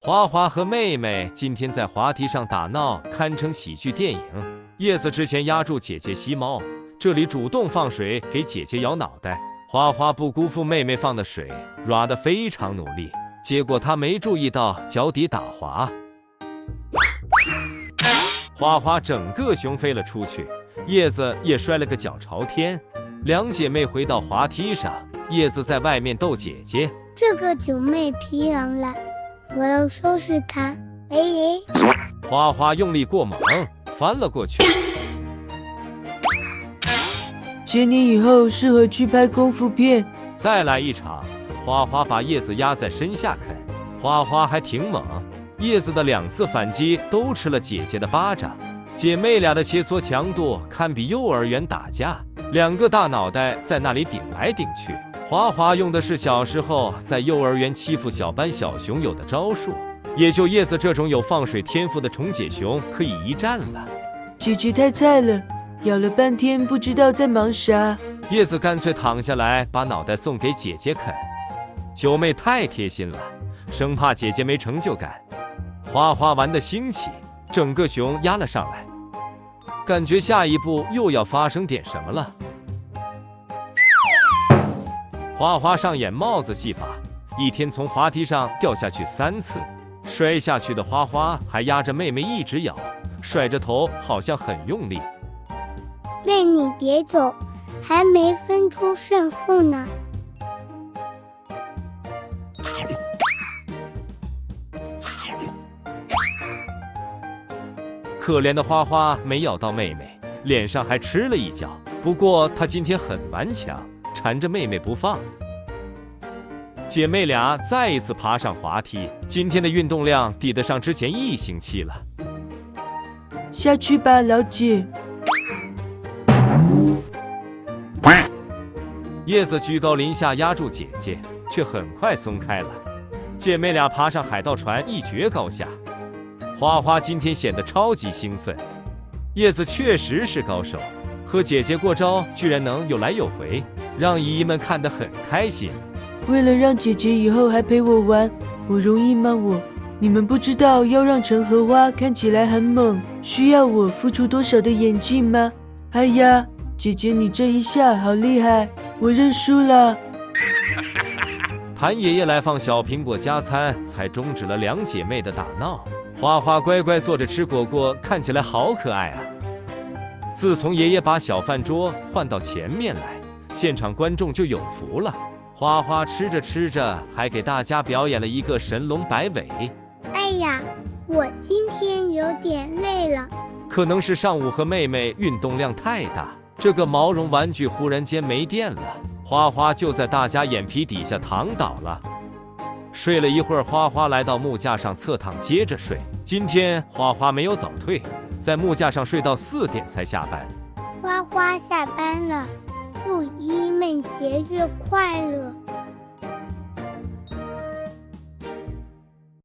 花花和妹妹今天在滑梯上打闹，堪称喜剧电影。叶子之前压住姐姐吸猫，这里主动放水给姐姐摇脑袋。花花不辜负妹妹放的水，抓得非常努力，结果她没注意到脚底打滑，花花整个熊飞了出去，叶子也摔了个脚朝天。两姐妹回到滑梯上，叶子在外面逗姐姐。这个九妹皮狼来，我要收拾她！哎，花花用力过猛，翻了过去。姐，你以后适合去拍功夫片。再来一场，花花把叶子压在身下啃，花花还挺猛。叶子的2次反击都吃了姐姐的巴掌，姐妹俩的切磋强度堪比幼儿园打架，2个大脑袋在那里顶来顶去。花花用的是小时候在幼儿园欺负小班小熊有的招数，也就叶子这种有放水天赋的虫姐熊可以一战了。姐姐太菜了，咬了半天不知道在忙啥。叶子干脆躺下来把脑袋送给姐姐啃。九妹太贴心了，生怕姐姐没成就感。花花玩得兴起，整个熊压了上来，感觉下一步又要发生点什么了。花花上演帽子戏法，一天从滑梯上掉下去3次，摔下去的花花还压着妹妹一直咬，甩着头好像很用力。妹你别走，还没分出胜负呢。可怜的花花没咬到妹妹，脸上还吃了一脚。不过她今天很顽强，缠着妹妹不放。姐妹俩再一次爬上滑梯，今天的运动量抵得上之前1星期了。下去吧，老姐。叶子居高临下压住姐姐，却很快松开了。姐妹俩爬上海盗船，一决高下。花花今天显得超级兴奋，叶子确实是高手，和姐姐过招居然能有来有回，让姨姨们看得很开心。为了让姐姐以后还陪我玩，我容易吗？你们不知道要让陈荷花看起来很猛，需要我付出多少的演技吗？哎呀，姐姐你这一下好厉害，我认输了。谭爷爷来放小苹果加餐，才终止了2姐妹的打闹。花花乖乖坐着吃果果，看起来好可爱啊！自从爷爷把小饭桌换到前面来，现场观众就有福了。花花吃着吃着，还给大家表演了一个神龙摆尾。哎呀，我今天有点累了。可能是上午和妹妹运动量太大，这个毛绒玩具忽然间没电了，花花就在大家眼皮底下躺倒了。睡了一会儿，花花来到木架上侧躺接着睡。今天花花没有早退，在木架上睡到4点才下班。花花下班了，祝姨们节日快乐。